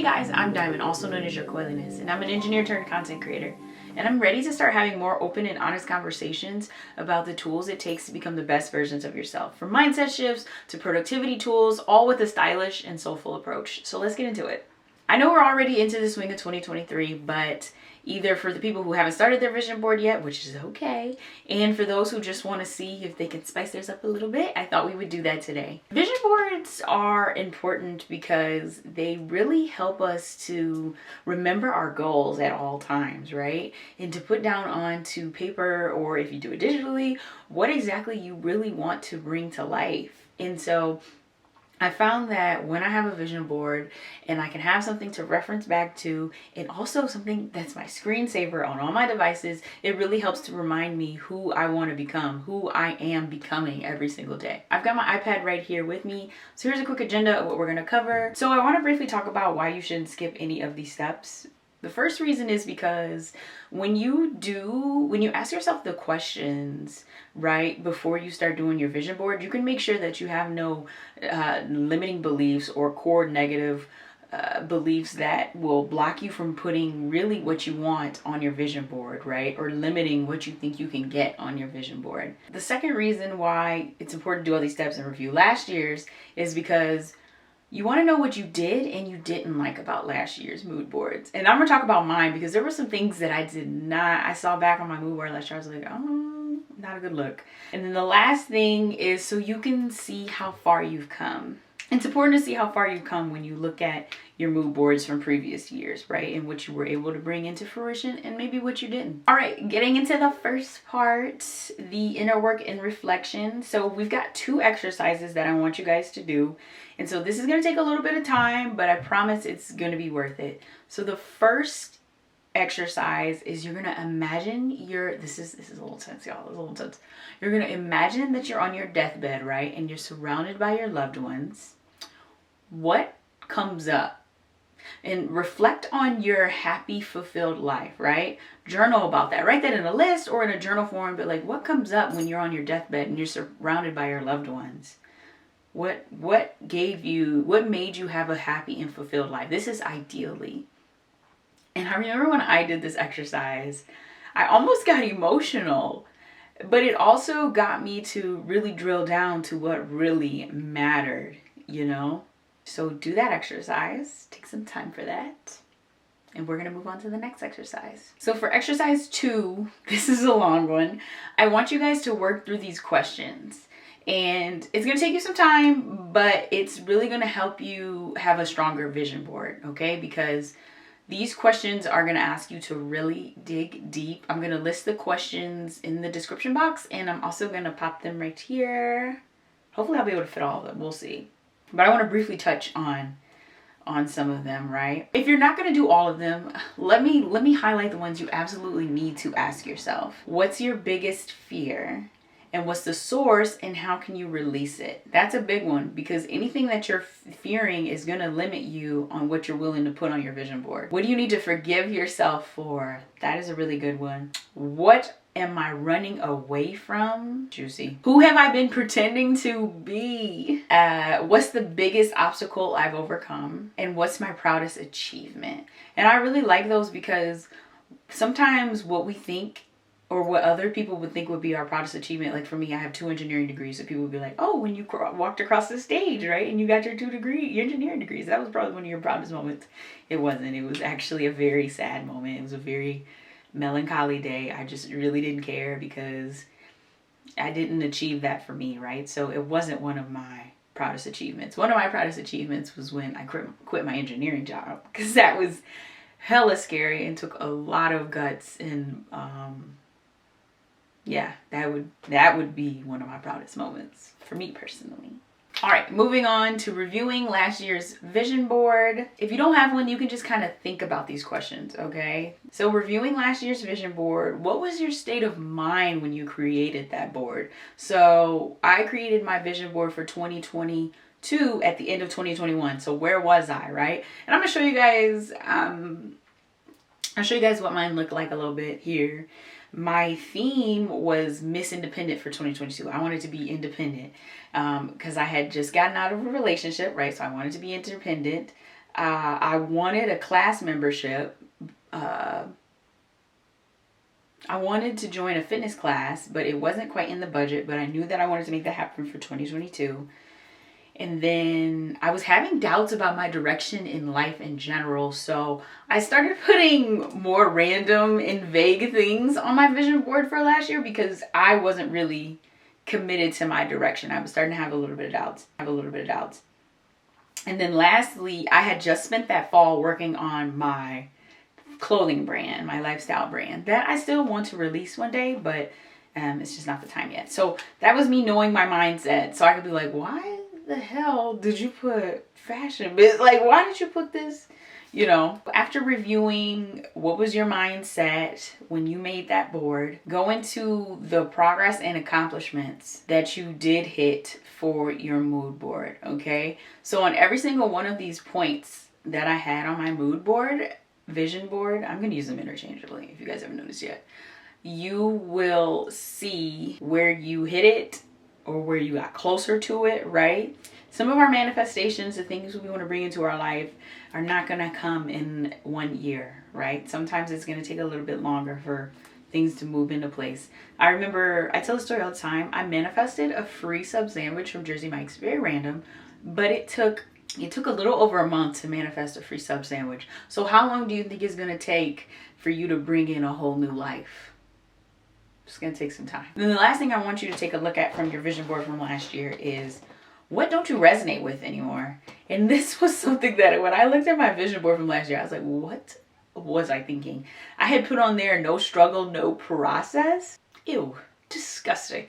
Hey guys, I'm Diamond, also known as your coiliness, and I'm an engineer turned content creator. And I'm ready to start having more open and honest conversations about the tools it takes to become the best versions of yourself. From mindset shifts to productivity tools, all with a stylish and soulful approach. So let's get into it. I know we're already into the swing of 2023, but either for the people who haven't started their vision board yet, which is okay, and for those who just want to see if they can spice theirs up a little bit, I thought we would do that today. Vision boards are important because they really help us to remember our goals at all times, right? And to put down onto paper, or if you do it digitally, what exactly you really want to bring to life. And so I found that when I have a vision board and I can have something to reference back to, and also something that's my screensaver on all my devices, it really helps to remind me who I want to become, who I am becoming every single day. I've got my iPad right here with me. So here's a quick agenda of what we're going to cover. So I want to briefly talk about why you shouldn't skip any of these steps. The first reason is because when you ask yourself the questions right before you start doing your vision board, you can make sure that you have no limiting beliefs or core negative beliefs that will block you from putting really what you want on your vision board, right? Or limiting what you think you can get on your vision board. The second reason why it's important to do all these steps and review last year's is because you want to know what you did and you didn't like about last year's mood boards. And I'm going to talk about mine because there were some things that I saw back on my mood board last year. I was like, oh, not a good look. And then the last thing is so you can see how far you've come. It's important to see how far you've come when you look at your mood boards from previous years, right? And what you were able to bring into fruition and maybe what you didn't. All right, getting into the first part, the inner work and reflection. So we've got 2 exercises that I want you guys to do. And so this is going to take a little bit of time, but I promise it's going to be worth it. So the first exercise is you're going to imagine this is a little tense, y'all. It's a little tense. You're going to imagine that you're on your deathbed, right? And you're surrounded by your loved ones. What comes up? And reflect on your happy, fulfilled life, right? Journal about that. Write that in a list or in a journal form, but like what comes up when you're on your deathbed and you're surrounded by your loved ones? What made you have a happy and fulfilled life? This is ideally. And I remember when I did this exercise, I almost got emotional, but it also got me to really drill down to what really mattered, you know? So do that exercise, take some time for that. And we're going to move on to the next exercise. So for exercise 2, this is a long one. I want you guys to work through these questions. And it's going to take you some time, but it's really going to help you have a stronger vision board, okay? Because these questions are going to ask you to really dig deep. I'm going to list the questions in the description box, and I'm also going to pop them right here. Hopefully I'll be able to fit all of them. We'll see. But I want to briefly touch on some of them, right? If you're not going to do all of them, let me highlight the ones you absolutely need to ask yourself. What's your biggest fear? And what's the source and how can you release it? That's a big one because anything that you're fearing is going to limit you on what you're willing to put on your vision board. What do you need to forgive yourself for? That is a really good one. What am I running away from? Juicy. Who have I been pretending to be? What's the biggest obstacle I've overcome? And what's my proudest achievement? And I really like those because sometimes what we think or what other people would think would be our proudest achievement. Like for me, I have 2 engineering degrees. So people would be like, oh, when you walked across the stage, right? And you got your 2 engineering degrees. That was probably one of your proudest moments. It wasn't. It was actually a very sad moment. It was a very melancholy day. I just really didn't care because I didn't achieve that for me, right? So it wasn't one of my proudest achievements. One of my proudest achievements was when I quit my engineering job because that was hella scary and took a lot of guts and yeah, that would be one of my proudest moments for me personally. All right, moving on to reviewing last year's vision board. If you don't have one, you can just kind of think about these questions, okay? So reviewing last year's vision board, what was your state of mind when you created that board? So I created my vision board for 2022 at the end of 2021. So where was I, right? And I'm gonna show you guys, I'll show you guys what mine looked like a little bit here. My theme was Miss Independent for 2022. I wanted to be independent because I had just gotten out of a relationship, right? So I wanted to be independent. I wanted a class membership. I wanted to join a fitness class, but it wasn't quite in the budget, but I knew that I wanted to make that happen for 2022. And then I was having doubts about my direction in life in general. So I started putting more random and vague things on my vision board for last year because I wasn't really committed to my direction. I was starting to have a little bit of doubts. And then lastly, I had just spent that fall working on my clothing brand, my lifestyle brand that I still want to release one day, but it's just not the time yet. So that was me knowing my mindset. So I could be like, why the hell did you put fashion? Like, why did you put this? You know, after reviewing what was your mindset when you made that board, go into the progress and accomplishments that you did hit for your mood board, okay? So on every single one of these points that I had on my mood board, vision board, I'm going to use them interchangeably if you guys haven't noticed yet, you will see where you hit it or where you got closer to it, right? Some of our manifestations, the things we want to bring into our life, are not going to come in 1 year, right? Sometimes it's going to take a little bit longer for things to move into place. I remember, I tell the story all the time, I manifested a free sub sandwich from Jersey Mike's, very random, but it took a little over a month to manifest a free sub sandwich. So how long do you think it's going to take for you to bring in a whole new life? It's going to take some time. And then the last thing I want you to take a look at from your vision board from last year is, what don't you resonate with anymore? And this was something that when I looked at my vision board from last year, I was like, what was I thinking? I had put on there, no struggle, no process. Ew, disgusting.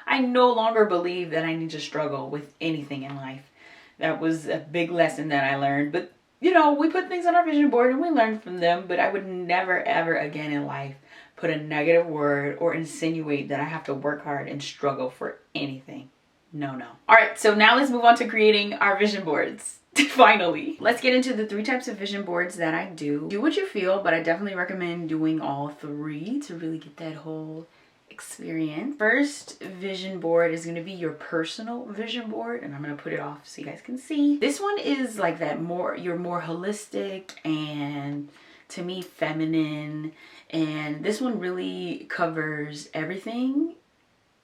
I no longer believe that I need to struggle with anything in life. That was a big lesson that I learned. But, you know, we put things on our vision board and we learn from them. But I would never, ever again in life put a negative word or insinuate that I have to work hard and struggle for anything. No. All right, so now let's move on to creating our vision boards. Finally, let's get into the 3 types of vision boards that I do. Do what you feel, but I definitely recommend doing all 3 to really get that whole experience. First vision board is going to be your personal vision board, and I'm going to put it off so you guys can see. This one is like that you're more holistic and, to me, feminine, and this one really covers everything,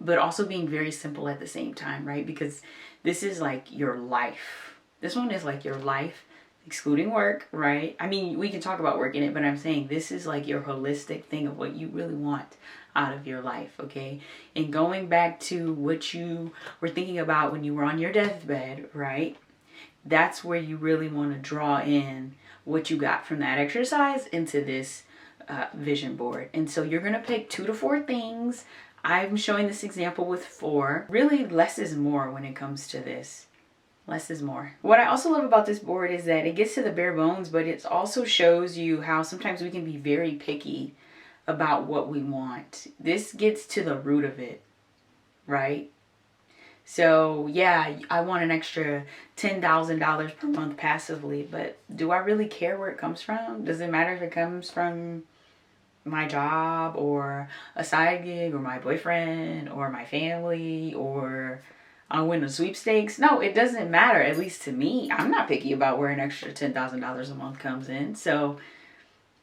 but also being very simple at the same time, right? Because this is like your life. This one is like your life, excluding work, right? I mean, we can talk about work in it, but I'm saying this is like your holistic thing of what you really want out of your life, okay? And going back to what you were thinking about when you were on your deathbed, right? That's where you really want to draw in what you got from that exercise into this vision board. And so you're going to pick 2 to 4 things. I'm showing this example with 4. Really, less is more when it comes to this. Less is more. What I also love about this board is that it gets to the bare bones, but it also shows you how sometimes we can be very picky about what we want. This gets to the root of it, right? So yeah, I want an extra $10,000 per month passively, but do I really care where it comes from? Does it matter if it comes from my job or a side gig or my boyfriend or my family or I win the sweepstakes? No, it doesn't matter. At least to me, I'm not picky about where an extra $10,000 a month comes in. So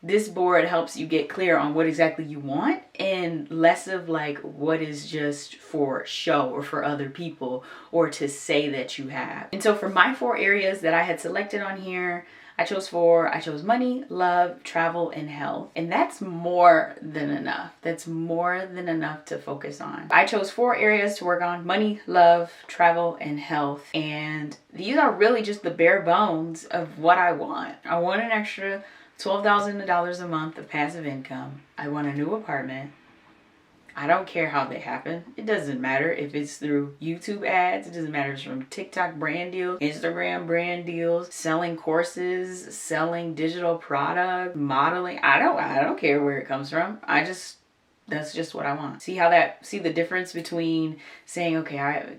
this board helps you get clear on what exactly you want and less of like what is just for show or for other people or to say that you have. And so for my 4 areas that I had selected on here, I chose 4. I chose money, love, travel, and health. And that's more than enough. That's more than enough to focus on. I chose 4 areas to work on: money, love, travel, and health. And these are really just the bare bones of what I want. I want an extra $12,000 a month of passive income. I want a new apartment. I don't care how they happen. It doesn't matter if it's through YouTube ads. It doesn't matter if it's from TikTok brand deals, Instagram brand deals, selling courses, selling digital product, modeling. I don't care where it comes from. That's just what I want. See the difference between saying, okay, I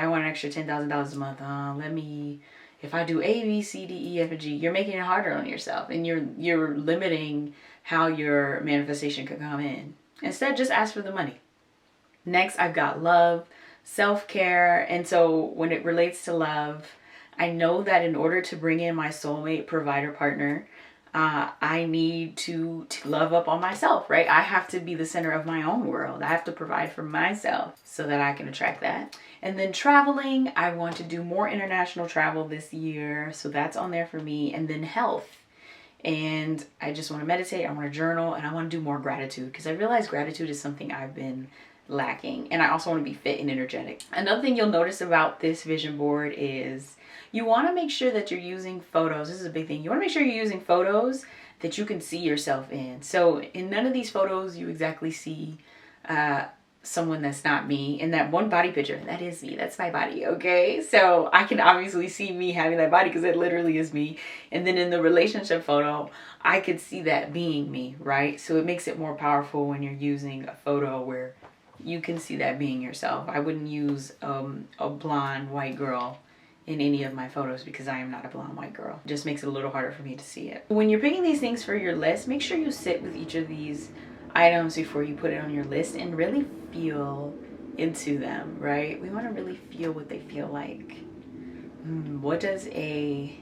want an extra $10,000 a month. If I do A, B, C, D, E, F, and G, you're making it harder on yourself and you're limiting how your manifestation could come in. Instead, just ask for the money. Next, I've got love, self-care. And so when it relates to love, I know that in order to bring in my soulmate provider partner, I need to love up on myself, right? I have to be the center of my own world. I have to provide for myself so that I can attract that. And then traveling, I want to do more international travel this year. So that's on there for me. And then health. And I just want to meditate, I want to journal, and I want to do more gratitude, because I realize gratitude is something I've been lacking. And I also want to be fit and energetic. Another thing you'll notice about this vision board is you want to make sure that you're using photos. This is a big thing. You want to make sure you're using photos that you can see yourself in. So in none of these photos you exactly see someone that's not me. In that one body picture, that is me. That's my body, okay? So I can obviously see me having that body because it literally is me. And then in the relationship photo, I could see that being me, right? So it makes it more powerful when you're using a photo where you can see that being yourself. I wouldn't use a blonde white girl in any of my photos because I am not a blonde white girl. It just makes it a little harder for me to see it. When you're picking these things for your list, make sure you sit with each of these items before you put it on your list and really feel into them, right? We want to really feel what they feel like. What does a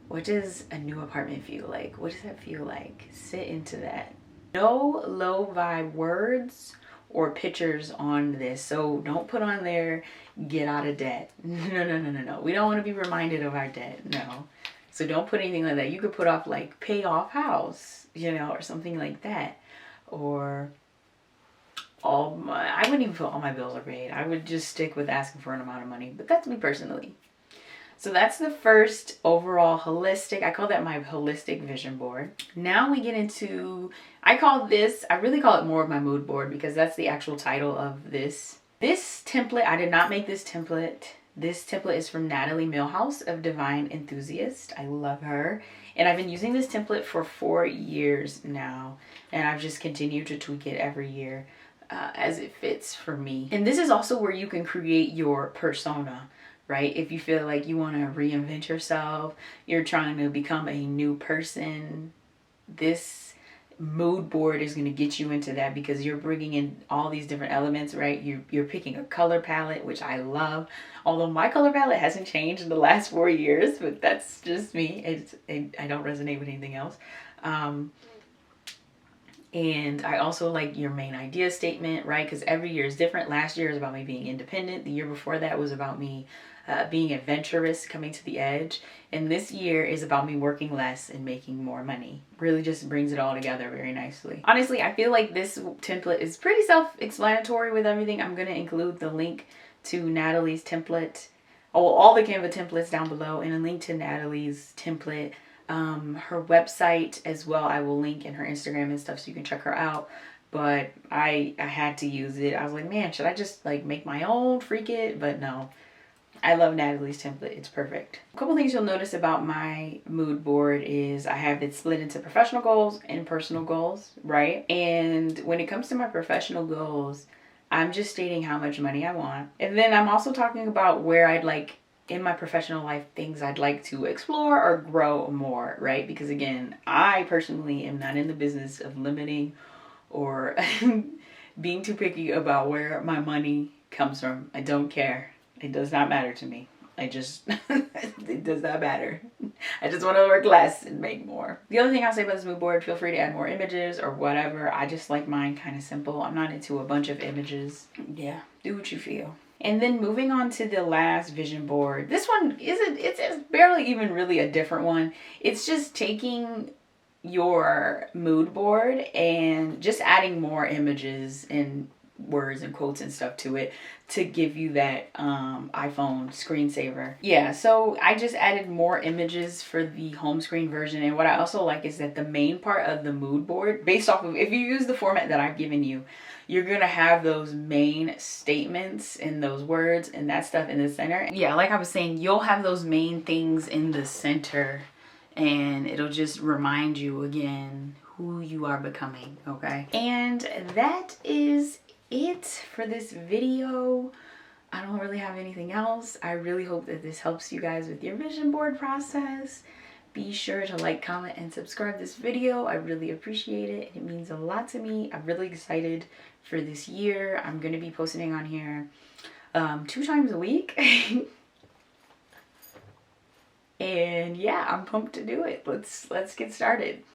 new apartment feel like? What does that feel like? Sit into that. No low vibe words or pictures on this. So don't put on there, get out of debt. No. We don't want to be reminded of our debt. No. So don't put anything like that. You could put off like pay off house, or something like that. Or I wouldn't even put all my bills are paid. I would just stick with asking for an amount of money. But that's me personally. So that's the first overall holistic. I call that my holistic vision board. Now we get into, I really call it more of my mood board, because that's the actual title of this. This template, I did not make this template. This template is from Natalie Millhouse of Divine Enthusiast. I love her. And I've been using this template for 4 years now. And I've just continued to tweak it every year as it fits for me. And this is also where you can create your persona, right? If you feel like you want to reinvent yourself, you're trying to become a new person, this mood board is going to get you into that, because you're bringing in all these different elements, right? You're picking a color palette, which I love. Although my color palette hasn't changed in the last 4 years, but that's just me. I don't resonate with anything else. And I also like your main idea statement, right? Because every year is different. Last year was about me being independent. The year before that was about me being adventurous, coming to the edge. And this year is about me working less and making more money. Really just brings it all together very nicely. Honestly, I feel like this template is pretty self-explanatory with everything. I'm going to include the link to Natalie's template, all the Canva templates down below, and a link to Natalie's template. Her website as well, I will link, in her Instagram and stuff, so you can check her out. But I had to use it. I was like, man, should I just like make my own, freak it? But no, I love Natalie's template. It's perfect. A couple things you'll notice about my mood board is I have it split into professional goals and personal goals, right? And when it comes to my professional goals, I'm just stating how much money I want. And then I'm also talking about where I'd like, in my professional life, things I'd like to explore or grow more, right? Because again, I personally am not in the business of limiting or being too picky about where my money comes from. I don't care. It does not matter to me. It does not matter. I just want to work less and make more. The other thing I'll say about this mood board, feel free to add more images or whatever. I just like mine kind of simple. I'm not into a bunch of images. Yeah, do what you feel. And then moving on to the last vision board. This one it's barely even really a different one. It's just taking your mood board and just adding more images and words and quotes and stuff to it to give you that iPhone screensaver. Yeah, so I just added more images for the home screen version. And what I also like is that the main part of the mood board, based off of, if you use the format that I've given you, you're gonna have those main statements and those words and that stuff in the center. Yeah, like I was saying, you'll have those main things in the center, and it'll just remind you again who you are becoming, okay? And that is it for this video. I don't really have anything else. I really hope that this helps you guys with your vision board process. Be sure to like, comment, and subscribe this video. I really appreciate it. It means a lot to me. I'm really excited for this year. I'm going to be posting on here 2 times a week. And yeah, I'm pumped to do it. Let's get started.